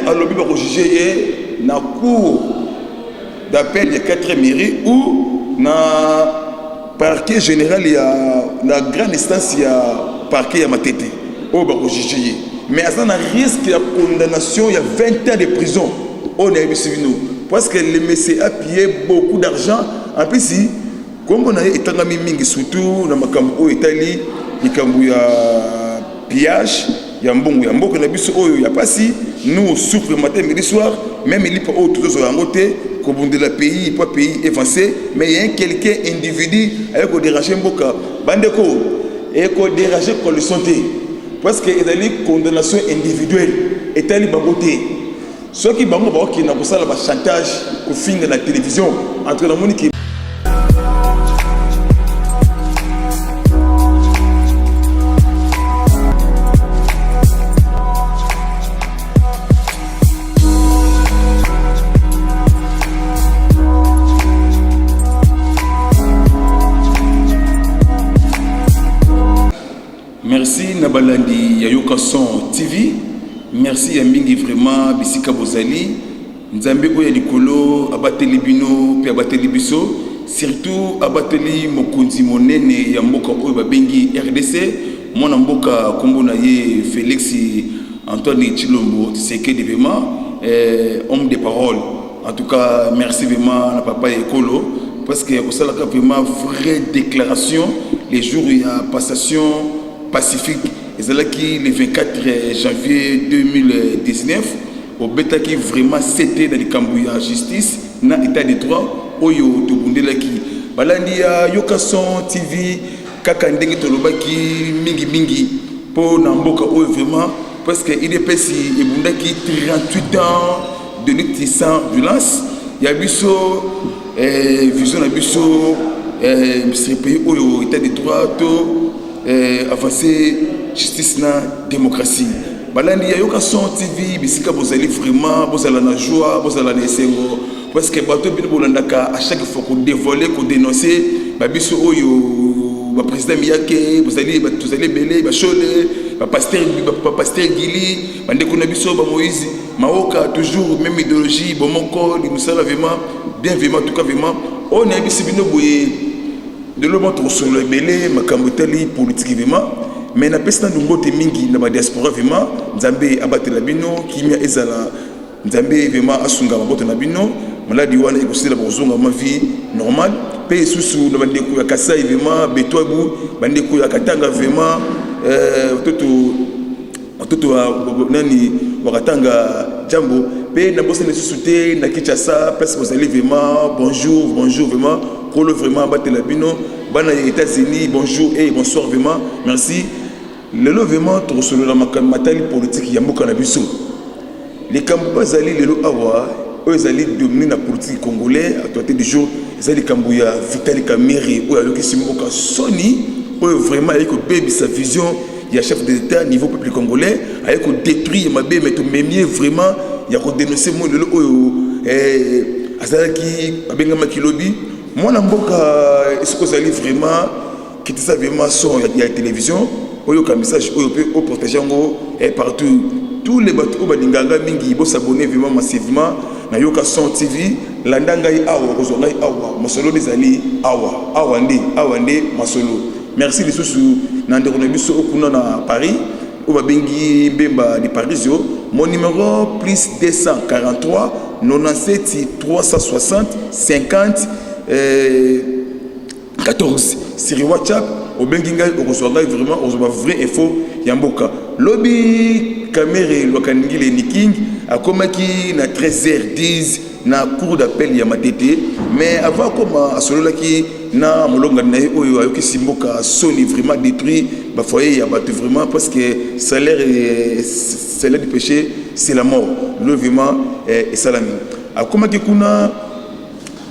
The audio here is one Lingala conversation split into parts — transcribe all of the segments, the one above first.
à l'objet de juger na cour d'appel de 4 mairies ou na parquet général ya la grande instance ya parquet ya Matete au ba juger mais ça na risque de condamnation il y a 20 ans de prison on est bisibino parce que le monsieur a payé beaucoup d'argent en plus si comme on a etangami mingi surtout na makambo Italie likambu ya pillage ya mbongo ya mboka na biso oyo ya pasi nous souffre matin midi soir même il pas autre chose en côté comme de la pays pas pays avancé mais il y a quelqu'un individu avec déranger mboka bandeko et ko déranger ko le santé parce que il y a condamnation individuelle etali baboté ceux qui bango ba qui na ko sala ba chantage ko finga na télévision entre la monique. Merci Nabalandi Yayoka Son TV. Merci à Mingi vraiment Bisika Bozali. Nzambe oya likolo abateli bino pe abateli biso surtout abateli mokonzi monene ya mboka oyo babengi RDC mwana mboka kombo na ye Félix Antoine Tshilombo Tshisekedi vraiment homme de parole. En tout cas merci vraiment na papa Ekolo parce que au salaka vraiment vraie déclaration les jours il y a passation pacifique qui le 24 janvier 2019 au bêta qui vraiment c'était dans les Cambouya justice na état de droit oyo to bundela ki balandi ya Yoka Son TV kaka ndenge to lobaki mingi pour na mboka oyo vraiment parce que il est pesi et bundaki 38 ans de lutte sans violence ya biso vision na biso ce pays oyo état de droit to avancer justice na démocratie balandi ya Yoka Son TV bisika bozali vraiment bozala na joie bozala na esengo parce que bato bino bolandaka à chaque fois qu'on dévoiler qu'on dénoncer babiso oyo ba président Miyake bozali tozali belé ba chole ba pasteur Gili bande ko na biso ba Moïse Maoka toujours même idéologie bon moko li musala vraiment bien vraiment en tout cas vraiment on a bisi bino boye de l'homme sur le belé makamboteli politique vraiment mais na pesta ndumbote mingi na ba diaspora vraiment nzambe abatela bino kimia ezala nzambe vraiment asunga baboto na bino maladi wana ekosila bozonga ma vie normale pe susu na bandeko ya Kasai vraiment betwabu bandeko ya Katanga vraiment toto nani wakatanga jambo pe na bosse ne susute na Kinshasa parce que vous allez vraiment bonjour vraiment kolo vraiment batela bino bana États-Unis bonjour et bonsoir vraiment merci lelo vraiment to solo la matali politique ya mboka na biso les Cambouya zali lelo awa eux zali dominer la politique congolais à côté du jour zali Cambouya Vitali Kamere ou alors qui simboka soni ou vraiment avec baby sa vision il y a chef de l'État niveau peuple congolais avec détruire ma bé mais to memie vraiment il y a ko dénoncer moi lelo oyo azalaki abengama kilobi moi na mboka est-ce que zali vraiment qui ça vraiment son il y a télévision oyo ka message oyo pe au protéger ngo et partout tous les bateaux balinganga mingi bo s'abonner vraiment massivement na Yoka Son TV landanga yi awa kozonga yi awa masolo bezali awa nde masolo merci les sous na ndeko na biso okuna na Paris o babengi bemba de Parisio mon numéro plus 243 97 360 50 14 sur WhatsApp au benginga au recevoir vraiment au vrai info yamboka lobby caméra lokangile niking a komaki na 13h10 na cour d'appel ya Matete mais avant comme à solo qui na molonga na oyo ayoki simboka soni vraiment détruit ba foyer ya bato vraiment parce que salaire du péché c'est la mort le vraiment et salami a komaki kuna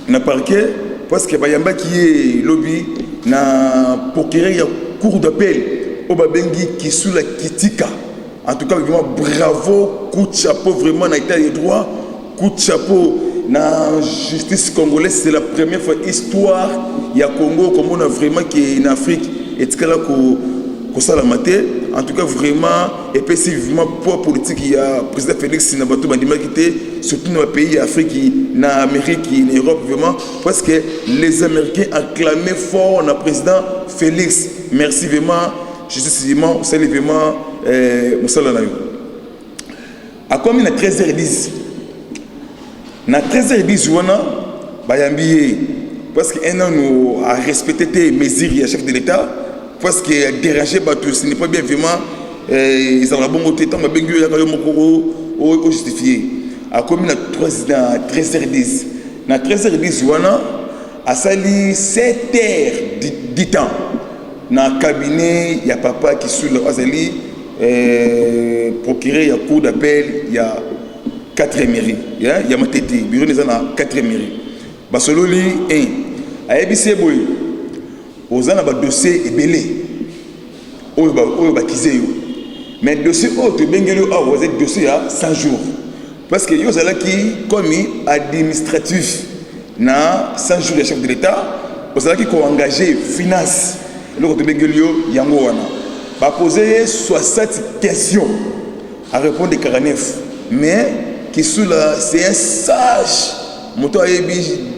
na parquet parce que bayamba qui est lobby na procureur ya cour d'appel au babengi Kisula Kitika en tout cas vraiment bravo coup de chapeau vraiment na état de droit coup de chapeau na justice congolaise c'est la première fois histoire ya Congo comme on a vraiment qui en Afrique et tikala ko sala maté en tout cas vraiment et puis si vivement pour politique il y a président Félix Nabato Bandima qui était surtout dans les pays Afrique, dans l'Amérique, dans l'Europe vraiment parce que les Américains acclamaient fort le président Félix. Merci vraiment. Je suis vraiment salut vraiment Moussala Nayo. À combien 13h10 na 13h10 wana bayambi parce que un an nous a respecté tes mesures du chef de l'État parce que déranger bateau ce n'est pas bien vraiment ils ont la bonne côté tant ma bengu ya kayo mokoro au justifié à combien na 13h10 na 13h10 wana a sali 7h du temps na cabinet il y a papa qui sous le azali procureur il y a cour d'appel il y a 4e mairie il y a matete bureau des na 4e mairie basololi 1 a ebise boy ozana ba dossier ebelé oyo ba kize yo mais dossier autre bengelo a vous êtes dossier à 100 jours parce que yo zala qui commis administratif na 100 jours de chef de l'État ozala qui ko engagé finance le ko bengelo yango wana ba poser 60 questions à répondre 49 mais qui sous là c'est un sage moto ayebi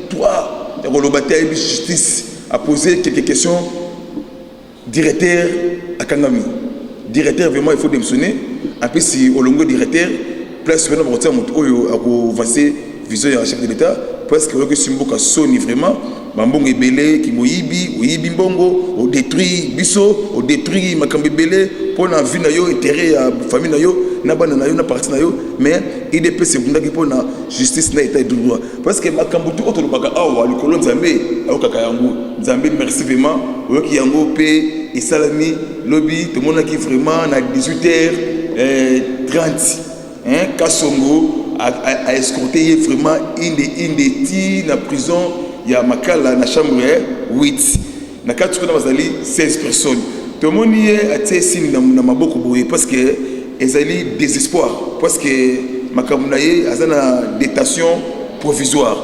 toi relobate ayebi justice a posé quelques questions directeur à Kangami directeur vraiment il faut démissionner en plus si au longo directeur place maintenant on retient moto oyo a avancer vision ya chef de l'État parce que que simboka soni vraiment bambongo ebele ki moyibi oyibi mbongo o détruit biso o détruit makambe ebele pour na vie na yo intérêt ya famille na yo na bana na yo na parti na yo mais IDP sekundaki pour na justice na état de droit parce que makambo tout autre baka awa likolo nzambe akaka yango nzambe merci vraiment oyoki yango pe et salami lobby tout le monde qui vraiment na 18h30 hein Kasongo a escorté vraiment une des ti na prison il y a makala na chambre 8 na katu kuna bazali 16 personnes tout le monde y a été signe na maboko boye parce que ezali désespoir parce que makamunaye azana détention provisoire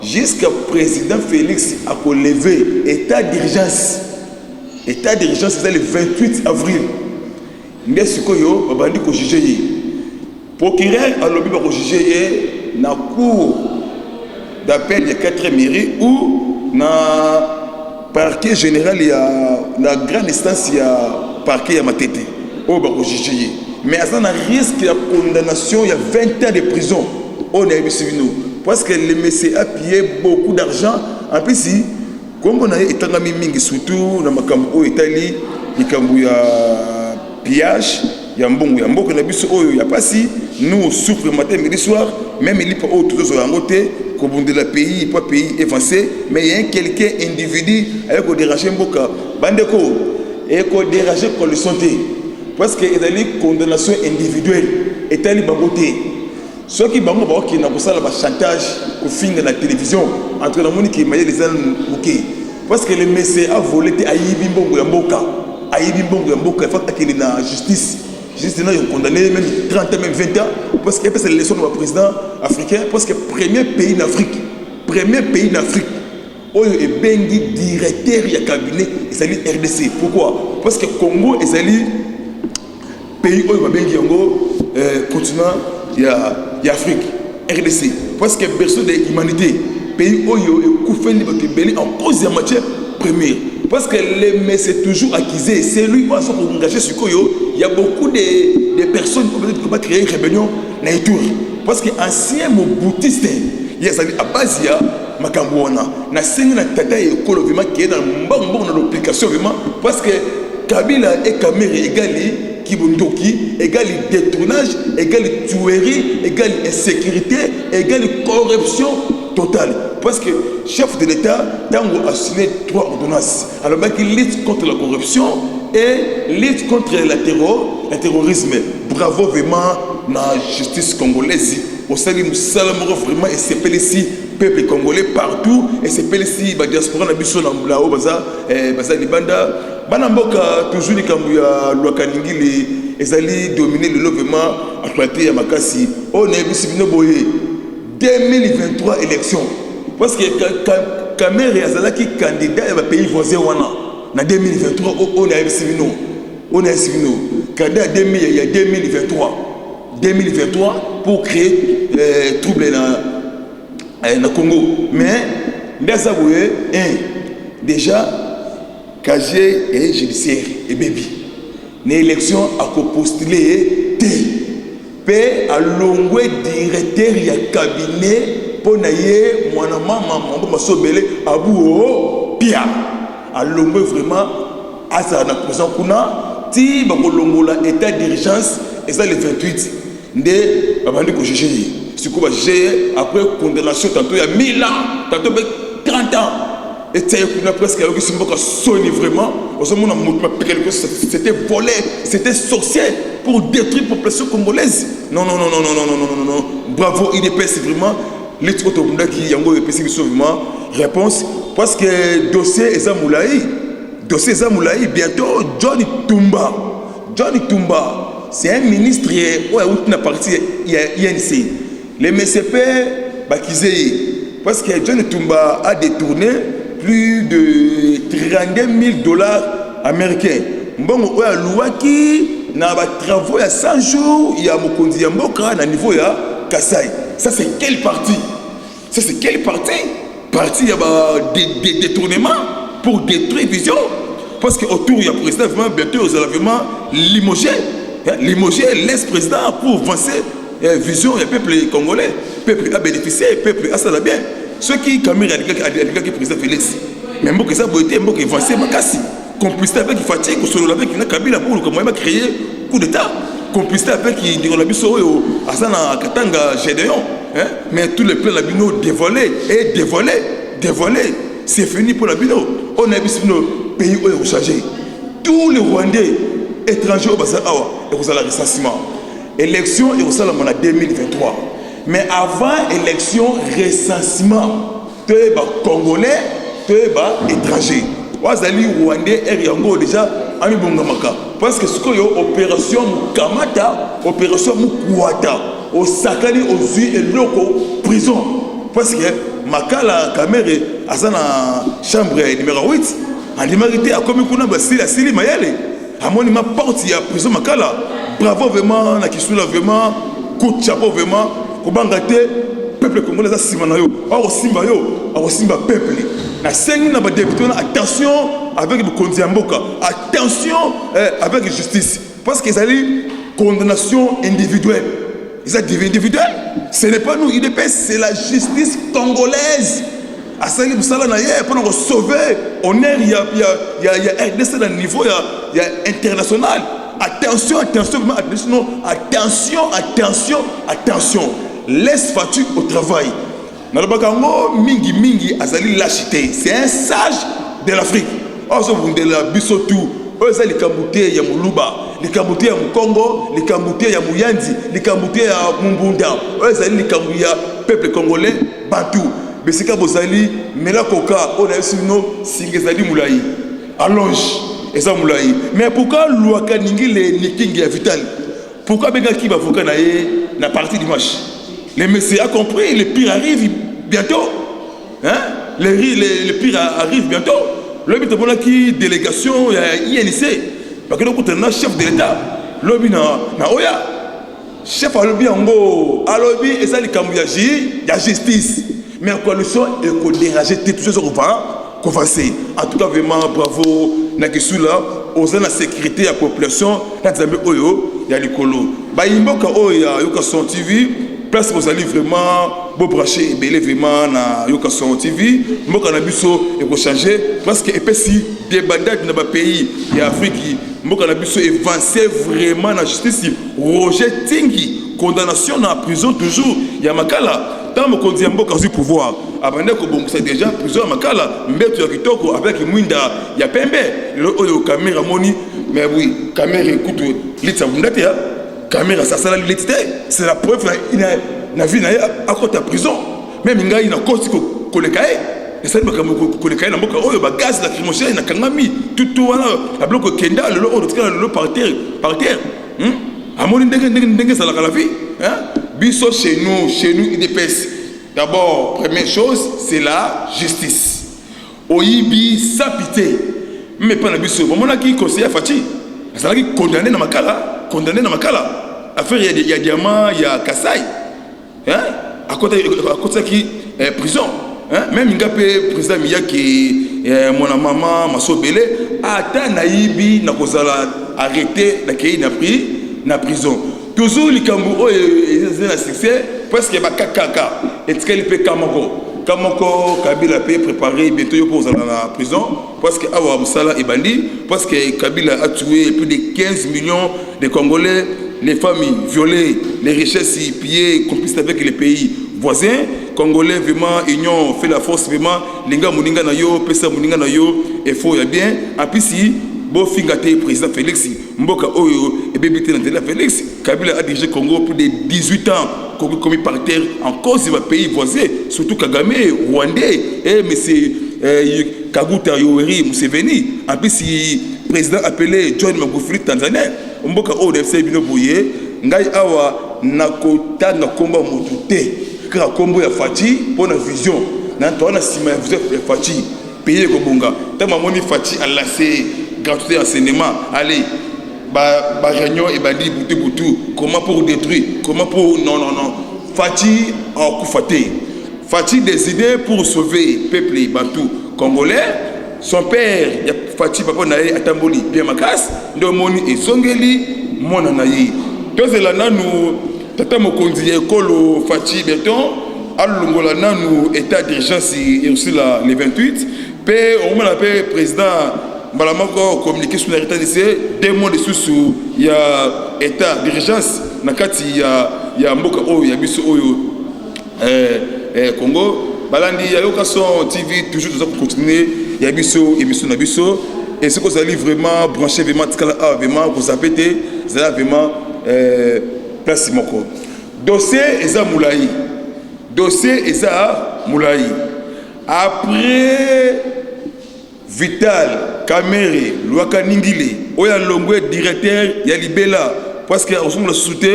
jusqu'à président Félix a levé état d'urgence c'est le 28 avril ngesikoyo babandi ko juger procureur a lobby ba ko juger na cour d'appel de 4e mairie ou na parquet général ya la grande instance ya parquet ya Matete o ba ko juger mais ça a risque de condamnation il y a 20 ans de prison on a vu parce que le monsieur a payé beaucoup d'argent en plus si comme on a etangami mingi surtout na makambo o Italie likambo ya pillage ya mbongo ya mboka na biso oyo ya pasi nous souffre matin midi soir même il pas autour de yangote comme de la pays pas pays avancé mais il y a quelqu'un individu avec ko déranger mboka bandeko et ko déranger ko le santé parce que il y a une condamnation individuelle et tali bangoté ceux qui bango ba qui na ko sala ba chantage au fin de la télévision entre la moni qui maye les gens OK parce que le monsieur a volé ayibi mbongo ya mboka il faut qu'il y ait la justice là ils ont condamné même 30 ans même 20 ans parce que c'est la leçon de président africain parce que premier pays d'Afrique oyo et bengi directeur ya cabinet ezali RDC pourquoi parce que Congo ezali pays oyo ba bengi yango continent ya Afrique RDC parce que berceau de l'humanité pays oyo et koufeli ba kebeli en cause de matière première parce que les mais c'est toujours accusé c'est lui qui a engagé sur Koyo il y a beaucoup de personnes qui vont créer une rébellion na Ituri parce que ancien moboutiste il y a à base ya makambo wana na sengi na tata ekolo vraiment qui est dans mbongo na l'application vraiment parce que Kabila et Kamere égali Kibundoki égale détournage égale tuerie égale insécurité égale corruption totale parce que chef de l'État Tango a signé 3 ordonnances alors qu'il lutte contre la corruption et lutte contre le terrorisme bravo vraiment la justice congolaise au salut Moussalamoro vraiment et c'est ici peuple congolais partout et c'est ici la diaspora na biso na là-haut baza libanda banamboka toujours likambu ya lwakaningili ezali dominer le levement actualité ya makasi on est bisi bino boye 2023 élection parce que Kamere azalaki candidat ya pays voisin wana na 2023 on a bisi bino candidat il y a 2023 pour créer trouble dans le Congo. Mais déjà casier et judiciaire et baby l'élection a postulé P à longue directeur il y a cabinet pour naïe moi maman masobele abou pia à longue vraiment à ça na présent kuna ti bakolongola état d'urgence et ça le 28 de babandi ko juger ce qu'on va juger après condamnation tantôt il y a 1000 ans tantôt 30 ans. Et tu as presque sonné vraiment. C'était volé, c'était sorcier pour détruire la population congolaise. Non. Bravo, IDPS, vraiment. Les autres qui ont vraiment réponse. Parce que dossier Ezamoulaï, bientôt Johnny Tumba, c'est un ministre qui est parti INC. Les MCP, parce que Johnny Tumba a détourné plus de 32 000 $ américains. Bon, il y a loi qui n'a pas travaux il y a 100 jours, il y a Mokondi Mboka à niveau ya Kassai. Ça c'est quel parti? Parti il y a des détournements pour détruire Vision. Parce qu'autour il y a président vraiment bientôt ils allont vraiment limoger l'ex-président pour avancer Vision et peuple congolais. Peuple a bénéficié, peuple a ça bien. Ceux qui caméra qui président Félix, mais moi que ça beauté, moi qui avancé ma casse, complicité avec Fatigue, solo avec une Kabila pour comment il va créer coup d'état, complicité avec qui dit on a vu ça à Sana Katanga Gédéon, mais tous les plans la bino dévoilés, c'est fini pour la bino. On a vu nos pays où ils ont changé. Tous les Rwandais étrangers au Bazar Awa et vous allez recensement. Élection et vous allez en 2023. Mais avant l'élection, recensement, tu es congolais, tu es étranger. Wazali Rwandais et Yango déjà ami bongamaka. Parce que ce qu'il y a opération Kamata, opération Mukwata, au Sakali, aux yeux et locaux, prison. Parce que Makala caméra à sa chambre numéro 8, en démarité à comme kuna basila sili mayele. À mon ima porte à prison Makala. Bravo vraiment, na kisula vraiment, coup de chapeau vraiment. Le peuple congolais a simana yo, a simba peuple. Na sengi na ba député attention avec le Kondi Mboka, attention avec la justice parce qu'ils allaient condamnation individuelle. Ils ont dit individuel. Ce n'est pas nous IDPS, c'est la justice congolaise. À ça il faut pour sauver honneur il y a RDC dans le niveau il y a international. Attention. Laisse fatigue au travail. Mingi azali lâcheté. C'est un sage de l'Afrique. Also de la bisotou. Oza les Kambouté ya Muluba, les Kambouté ya Mukongo, les Kambouté ya Muyandi, les Kambouté ya Mumbunda. Oza les Kambouté ya peuple congolais Bantou. Besika Bozali, Mela Koka, on a sino Singezali Moulaï. Allonge. Et ça Moulaï. Mais pourquoi Louaka Ningi les Nikingi Vital? Pourquoi Begaki va voka na partie du match? Les messieurs a compris, le pire arrive bientôt. Le pire arrive bientôt. Le but de qui délégation INC. Parce que nous avons chef de l'État. Lobby na Oya. Chef à lobby en go. À lobby et ça les camouillagis, il y a justice. Mais la coalition est qu'on dérange toutes ces choses qu'on va faire. En tout cas vraiment bravo Nakisula. Aux la sécurité de la population. Dans les Oyo, il y a les colos. Baïmboka Oya, Yokason TV. Place vous allez vraiment beau brancher belé vraiment na Yokason TV. Mboka na biso et pour changer parce que si des bandades dans le pays et Afrique mboka na biso avancer vraiment la justice Roger Tingi condamnation en prison toujours il y a makala tant mon conduit mboka sur pouvoir avant que bon c'est déjà prison makala mbeto ya kitoko avec mwinda ya pembe le oyo caméra moni mais oui caméra écoute litsa bundate ya caméra ça ça c'est la preuve il a vu à côté de prison même il a cause que le cahier et ça ne peut pas na mboka oyo ba gaz lacrymogène na kangami tout wana la bloc kenda le autre par terre amoni ndenge ça la vie biso chez nous IDPS d'abord première chose c'est la justice oyibi sans pitié mais pas na biso bon on a qui conseiller Fati ça qui condamné dans makala, condamné dans makala. Affaire il y a diamant, il y a Kassai. Hein? À côté qui prison. Hein? Même ngapé président Miya qui mon maman Maso Belé ata naïbi na kozala arrêté na kei na pris na prison. Toujours les Kambo et na succès parce que ba kaka et qu'elle peut Kamoko Kabila peut préparer bientôt pour aller dans la prison parce que Awa Moussala est bandit parce que Kabila a tué plus de 15 millions de Congolais, les familles violées, les richesses pillées, complices avec les pays voisins. Congolais vraiment union fait la force vraiment linga muninga na yo pesa muninga na yo et faut ya bien en plus si bo fingate président Félix Mboka oyo et bébité dans la Félix Kabila a dirigé Congo plus de 18 ans Congo commis par terre en cause des pays voisins surtout Kagame Rwandais et monsieur Kaguta Yoweri Museveni en plus si président appelé John Magufuli Tanzania Mboka oyo FC bino boye ngai awa nakota na komba motuté car combo ya Fati pour la vision n'entend la cima vous êtes Fati payer Kobonga tant mamoni Fati a laissé gratuité enseignement allez ba réunion et bandi boutou comment pour détruire comment pour non Fati en Koufaté Fati des idées pour sauver peuple bantou congolais son père ya Fati papa naé atamboli bien makas ndo moni et songeli mona nayi tozela nanu tata mokonzi ekolo Fati Beton alongola nanu état d'urgence et aussi les 28 pe on m'a appelé président Balamako communiqué sur l'état d'essai 2 mois de sous il y a état d'urgence nakati ya mboka oyo ya biso oyo Congo balandi ya Yokason TV toujours nous continuer ya biso émission na biso et ce que vous allez vraiment brancher vraiment tikala vraiment vous appéter ça vraiment place moko dossier eza moulayi dossier eza moulayi après Vital Kamere Luaka Ningile oya longwe directeur ya Libela parce que on le souté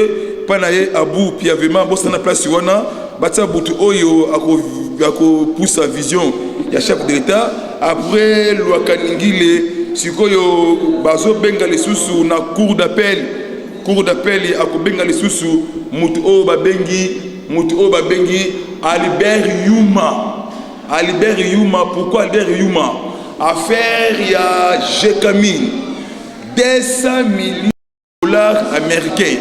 panaye Abou puis vraiment bossa na place wana batsa butu oyo ako pousse sa vision ya chef de l'état après Luaka Ningile sikoyo bazo benga les sous na cour d'appel à Kobenga les sous mutu o babengi Albert Yuma pourquoi Albert Yuma affaire ya Jekamine 200 millions de dollars américains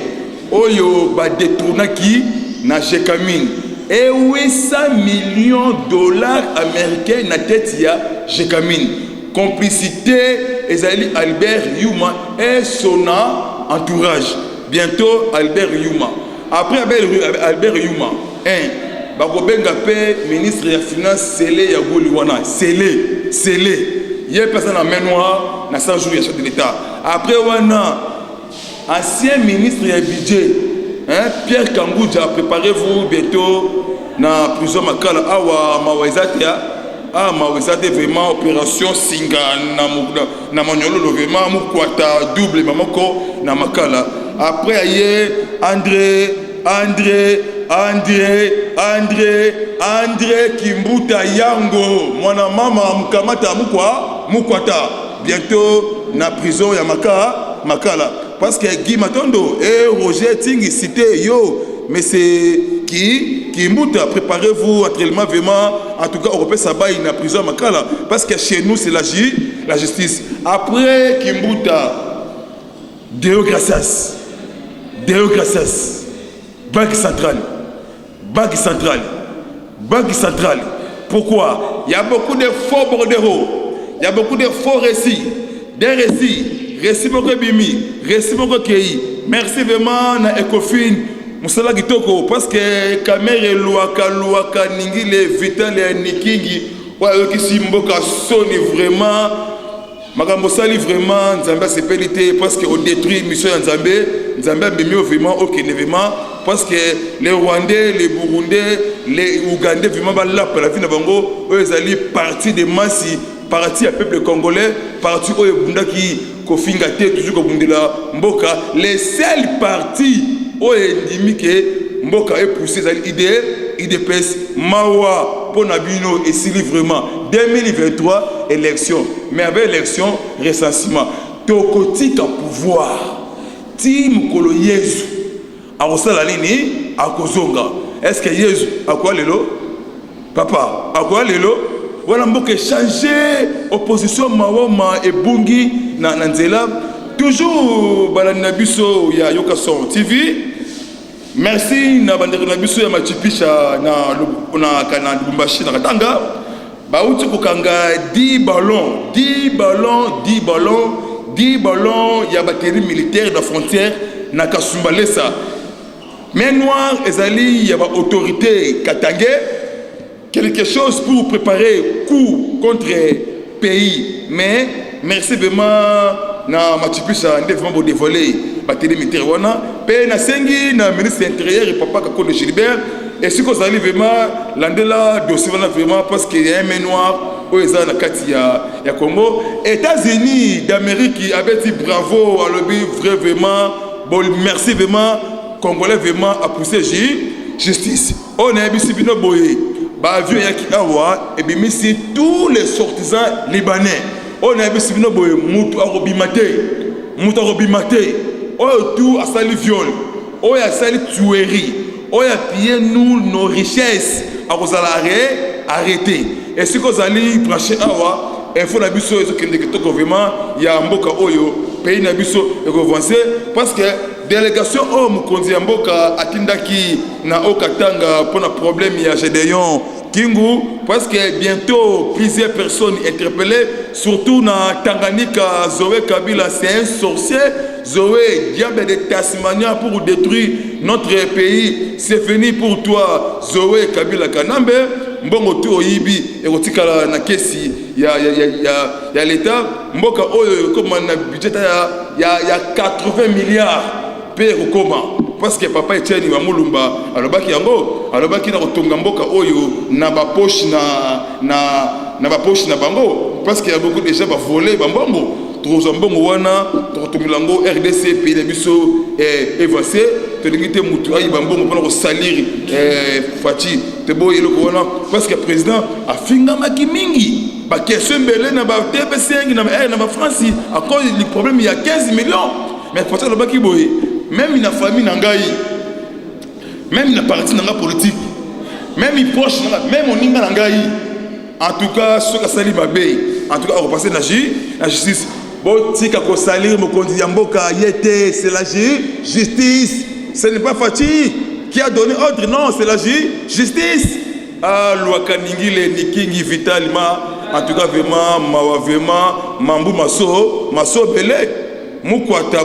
oyo ba détournaki na Jekamine et 800 millions de dollars américains na tête ya Jekamine complicité ezali Albert Yuma et son entourage bientôt Albert Yuma après Albert Yuma bakobenga pe ministre ya finance Sélé ya Goliwana Sélé yé personne en main noire na 100 jours ya chef de l'état après wana ancien ministre ya budget Pierre Kangouja préparez-vous bientôt na prison makala awa mawezate vraiment opération singa na manyolo vraiment mukwata double mamoko na makala après aye André Kimbuta Yango mwana mama mkamata mukwata bientôt na prison ya makala parce que Guy Matondo et Roger Tingi cité yo mais c'est qui Kimbuta préparez-vous actuellement vraiment en tout cas européen ça baille na prison ya makala parce que chez nous c'est la justice après Kimbuta Deo Gracias Banque centrale. Pourquoi? Il y a beaucoup de faux bordereaux, il y a beaucoup de faux récits, des récits moko bimi, récits moko kei. Merci vraiment na Ecofin, Moussala Gitoko, parce que Kamere Luaka Ningile Vital et Nikingi, ouais qui simboka soni vraiment. Makambo sali vraiment Nzambe sepelité parce que on détruit mission Nzambe bimio vraiment vraiment parce que les Rwandais, les Burundais, les Ougandais vraiment la vie na bango eux ezali partie de massi partie à peuple congolais partie oyo bunda ki kofinga te toujours ko bundela mboka les seuls partis oyo ndimi ke mboka e poussé ezali IDPS mawa pour Nabino et si vraiment 2023 élection mais avec élection recensement tokotika pouvoir ti mukolo Yesu akosala nini akozonga. Est-ce que Yesu akoya lelo papa akoya lelo wana mboka changer opposition mawoma ebungi na nzela toujours balani na biso ya Yoka Son TV. Merci na bandeko na biso ya machipisha na Lubumbashi na Katanga bauti kokanga 10 ballons ya batterie militaire de frontière na Kasumbalesa. Mais noir ezali ya ba autorité katangé quelque chose pour préparer coup contre pays. Mais merci vraiment na machipisha ndé vraiment pour dévoiler batterie militaire wana pe na sengi na ministre intérieur et papa Kako de Gilbert et ce que ça arrive vraiment landela dossier wana vraiment parce qu'il y a un main noir au eza na kati ya Congo. États-Unis d'Amérique avait dit bravo à lobby vraiment bon merci vraiment congolais vraiment à pousser justice. On a bisi bino boye ba avion ya kiawa et bimisi tous les sortisans libanais. On a bisi bino boye mutu arobimate oyo tout a sali viol oyo a sali tuerie oyo a pillé nous nos richesses a kozala arrêté et ce que zali branché awa info na biso ezo kende kitoko vraiment ya mboka oyo pays na biso ekovance parce que délégation o mukonzi ya mboka atindaki na Okatanga pour un problème ya Gédéon Kingu parce que bientôt plusieurs personnes interpellées surtout na Tanganyika. Zoé Kabila c'est un sorcier. Zoé diable de Tasmania pour détruire notre pays. C'est fini pour toi Zoé Kabila Kanambe mbongo tu oyibi ekotikala na kesi ya l'état mboka oyo comme na budget ya 80 milliards pe kokoma parce que papa Etienne Mulumba alobaki yango alobaki na kotonga mboka oyo na ba poche na ba poche na bango parce qu'il y a beaucoup de gens ba voler bambongo trozo mbongo wana tokotongilango RDC pays de biso évancé te limite mutu ayi bambongo pona ko salir Fati te boye le wana parce que président a fingamaki mingi ba question mbele na ba TP5 na ba France à cause du problème il y a 15 millions mais Fati alobaki boye même une famille nangai, même une partie nanga politique, même une proche nanga, même on ninga nangai. En tout cas, ce que sali babé, en tout cas, on va passer la justice. Bon, si kako salir mo kondi yamboka yete, c'est la justice. Ce n'est pas Fati qui a donné ordre, non, c'est la justice. Ah, Luaka Ningile Nikingi Vitalima, en tout cas vraiment, mawa vraiment, mambu maso belé, mukwata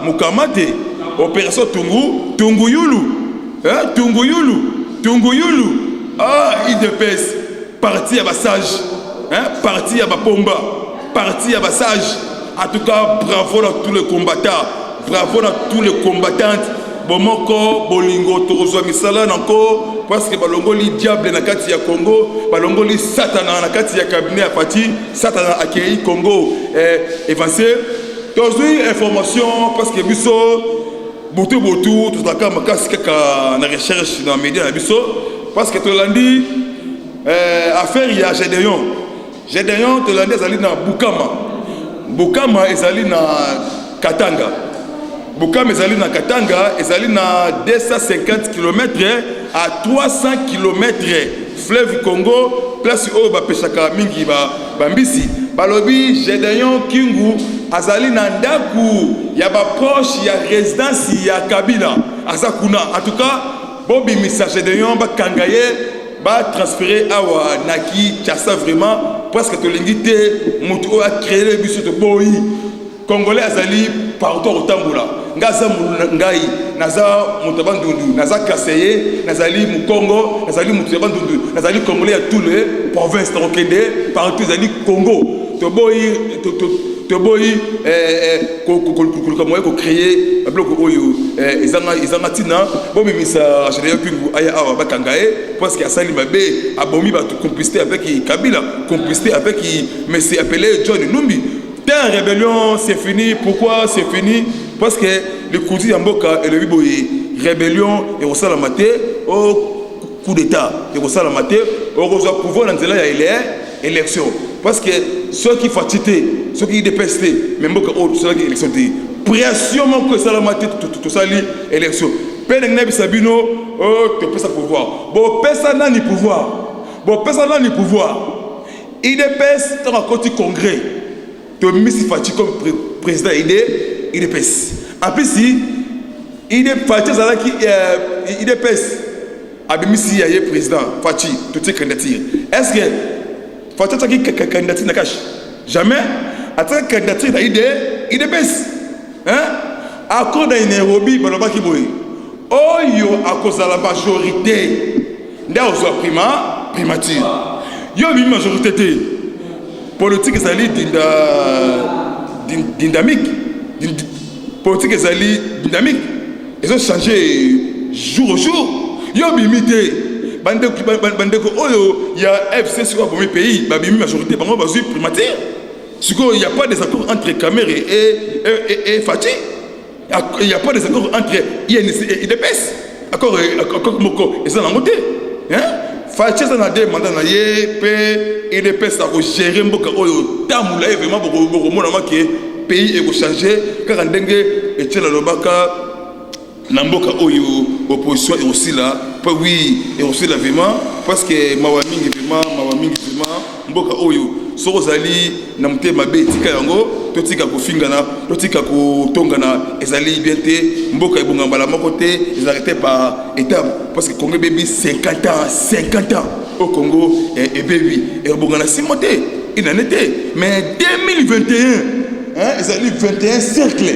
mukamate. Opération Tungu Yulu. Ah, IDPS. Parti à Bassage. Parti à Bapomba. Parti à Bassage. En tout cas, bravo à tous les combattants. Bravo à tous les combattantes. Bomoko, Bolingo, Torozo, Misala, Nanko. Parce que Balongo li diable na kati ya Congo. Balongo li Satana na kati ya cabinet à Fati. Satana a accueilli Congo. Évancé. Aujourd'hui, information parce que biso botu tout à cas makasi kaka na recherche dans les médias na biso parce que tolandi affaire ya Gédéon tolandi ezali na Bukama ezali na Katanga ezali na 250 km à 300 km fleuve Congo place oyo bapeshaka mingi bambisi balobi Gédéon Kingu azali na ndaku ya ba proche ya résidence ya Kabila azakuna en tout cas bobi message de yon ba kangaye ba transférer awa naki chassa vraiment parce que to lingité mutu a créé le biso de boy congolais azali partout otambula ngaza ngai naza mutabandundu naza kaseye nazali mu Congo nazali mutabandundu nazali congolais à tous les provinces rokende partout azali Congo to boy to boy comme ko créer bloc oyo izanga tina bo mimisa Gédéon Kingu aya awa bakangae parce que asali mabe abomi ba complicité avec Kabila complicité avec monsieur appelé John Numbi. La rébellion c'est fini. Pourquoi c'est fini? Parce que le cousin Yamboka et le Biboye rébellion et au salamate au coup d'état et au salamate au pouvoir dans la élection parce que ceux qui fatiguent, ceux qui dépassent, même ceux qui élection, pression que ça la maté tout ça l'élection. Père Sabino, oh, tu peux ça pouvoir. Bon, personne n'a ni pouvoir. Bon, personne n'a ni pouvoir. Il dépasse dans un côté congrès. Tu as mis si fatigué comme président, il dépasse. En plus, il est fatigué, il dépasse. Abimi si il y a président, fatigué, toutes ces candidatures. Est-ce que fatigué qui candidature n'a cache? Jamais. À tant que candidature, il dépasse. Hein? À cause d'un Nairobi, il n'y a pas qui bouille. Oh, à cause de la majorité, il y a une primature. Il y a une majorité politique qui est dynamique. Politique qui est dynamique. Ils ont changé jour au jour. Il y a une imité. Il y a FC sur le pays, il y a une majorité, il y a une primature. Il n'y a pas désaccord entre Caméré et Fatih. Il n'y a pas désaccord entre INC et IDPS. Accord Moko, et ça n'a pas été. Fatih, ça n'a pas été mandat, IDPS a géré Mboka Oyo. Tamoula est vraiment pour que le pays est changé. Car en dengue, et tient la Lobaka, Namboka Oyo, opposition est aussi là. Oui, et aussi là vraiment, parce que Mawaming vraiment, Mboka Oyo. Sorozali namte mabe tika yango totika kofingana totika kotongana ezali bien te mboka ebonga mbala moko te ezarrêté par étape parce que Congo baby 50 ans au Congo et baby et bongana simote il en était mais 2021 ezali 21 cercle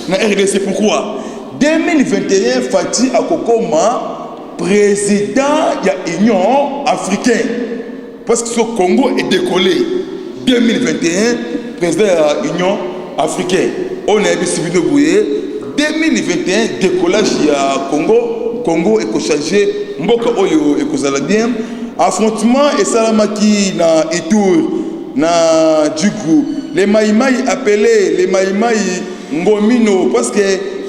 na RDC pourquoi 2021 Fatih Akokoma président de l'Union africaine parce que ce Congo est décollé 2021, président de l'Union africaine. On a vu Sibino Bouye. 2021, décollage à Congo. Congo est changé. Mboka Oyo est bien. Affrontement et Salamaki na Itour, na Djugou. Les Maïmaï appelés, les Maïmaï Ngomino, parce qu'il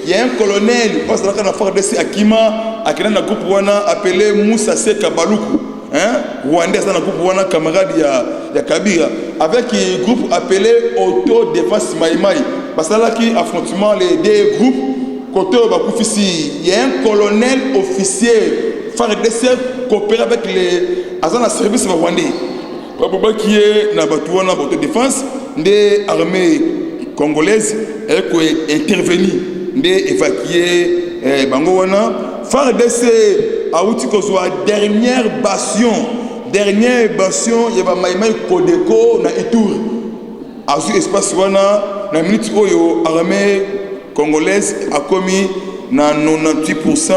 y a un colonel, parce qu'il y a un frère de Akima, à un groupe appelé Moussa Seka Baloukou. Rwandais dans le groupe wana camarade ya Kabila avec un groupe appelé Autodéfense Maïmaï parce que là qui affrontement les deux groupes côté Bakufisi il y a un colonel officier FARDC coopéré avec les agents de service rwandais Babouba qui est na batuana Autodéfense des armées congolaises et qui intervenir des évacuer bango wana FARDC a outil que soit dernière bastion, il y a Maïmaï Kodeko na Itour. A ce espace wana na minute oyo armée congolaise a commis na 98%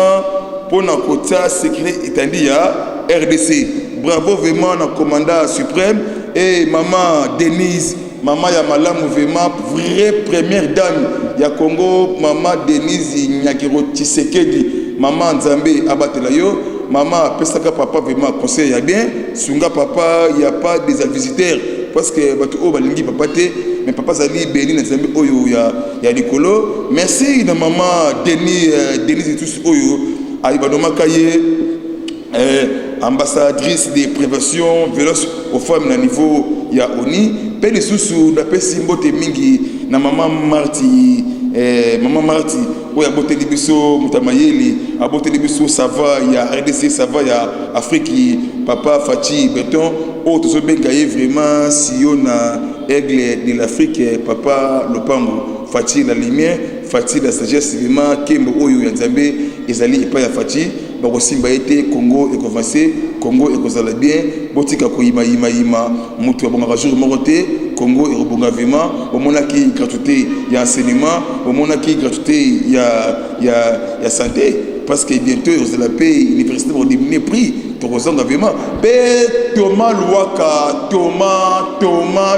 pour na quota sécurité étendue à RDC. Bravo vraiment na commandant suprême et maman Denise, maman ya malamu vraiment vraie première dame ya Congo, maman Denise Nyakiro Tshisekedi. Maman Nzambe abatela yo, maman pesaka papa vraiment conseil ya bien, sunga papa il y a pas des visiteurs parce que bato o balingi papa te mais papa zali béni Nzambe oyo ya likolo. Merci na maman Denise tous oyo ali badoma kaye ambassadrice de prévention violence aux femmes na niveau ya ONU pe lisusu na pesi mbote mingi na maman Marti oya bote libiso mutamayeli abote libiso ça va ya RDC ça va ya Afrique papa Fatih Beton o to bengaye vraiment si on a aigle de l'Afrique papa Lopango Fatih la lumière Fatih la sagesse vraiment kembo oyo ya Nzambe ezali epa ya Fatih bako simba ete Congo et avancé Congo et kozala bien botika ko ima mutu abonga jour moroté Congo et rebonga vraiment au monaki gratuité ya enseignement au monaki gratuité ya santé parce que bientôt ils la paix université vont diminuer prix to kozanga vraiment pe Thomas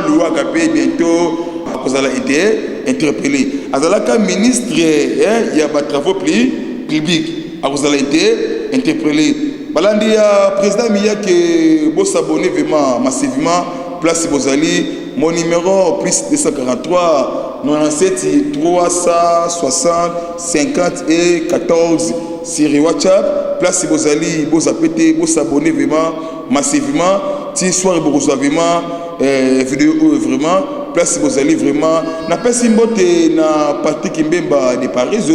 Louaka paix bientôt kozala été interpellé azalaka ministre il y a ba travaux publics azala été interpellé balandi ya président Miya que bo s'abonner vraiment massivement place Bozali mon numéro plus 243 97 360 50 et 14 sur WhatsApp place Bozali bo s'abonner vraiment massivement ti soir bo vraiment vidéo vraiment place bozali vraiment na pesi mbote na Patrick Mbemba de Paris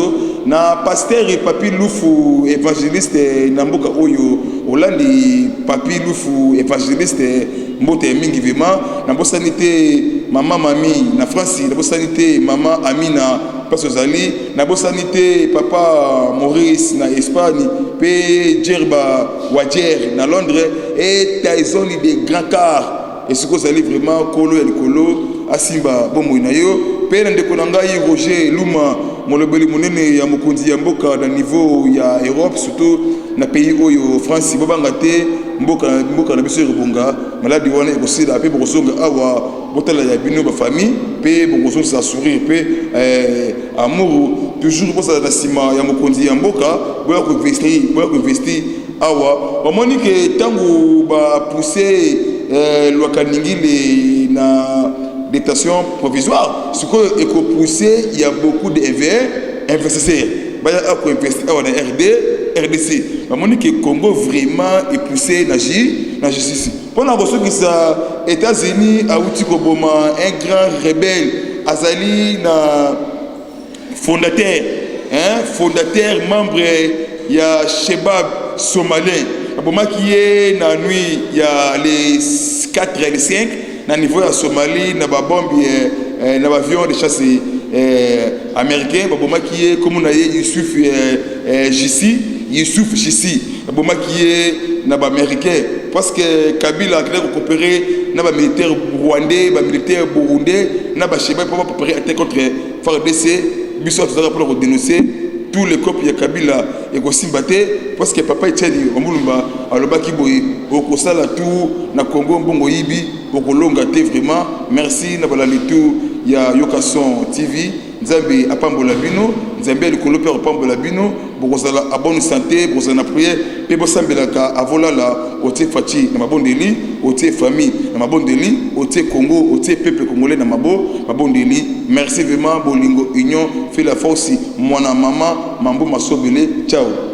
na pasteur Papi Lufu évangéliste na mboka oyo Hollande Papi Lufu évangéliste mbote mingi vraiment na bosanité maman Mami na France na bosanité maman Amina parce ozali na bosanité papa Maurice na Espagne pe Djerba Wadjer na Londres et Tyson des grands cars et ce que ozali vraiment kolo ya likolo asimba bomo na yo pe na ndeko na ngai Roger Luma molobeli monene ya mokonzi ya mboka na niveau ya Europe surtout na pays oyo France bobanga te mboka na biso rebonga maladi wana ekosila pe bokosonga awa botala ya bino ba famille pe bokosonga sa sourire pe amour toujours pour ça na sima ya mokonzi ya mboka boya ko investir awa bamoni ke tangu ba pousser Lwakaningile na détention provisoire. Ce qu'on est poussé, il y a beaucoup d'investisseurs. Il y a beaucoup d'investisseurs en RDC. Le Congo vraiment est poussé dans la justice. Pendant que les États-Unis a outil Koboma, un grand rebelle, Azali, fondateur, membre, il y a Shebab Somalien. Aboma qui est dans la nuit, il y a les 4 et les 5. Na niveau ya Somalie na ba bombe na ba avion de chasse américain baboma qui est comme on a Youssouf Jissi baboma qui est na ba américain parce que Kabila a coopéré na ba militaire rwandais ba militaire burundais na ba Sheba pour préparer attaque contre FARDC biso tozaka pour dénoncer tous les copies ya Kabila et ko simbaté parce que papa Etienne Omulumba alobaki boye okosala tout na Congo mbongo yibi okolonga te vraiment merci na balali tout ya Yokason TV nzambe apambola bino nzambe likolo pe apambola bino bokozala a bonne santé bokozala na prière pe bosambelaka avolala otie fachi na mabondeli otie famille na mabondeli otie Congo otie peuple congolais na mabondeli merci vraiment bolingo union fait la force mwana mama mambo masobele ciao.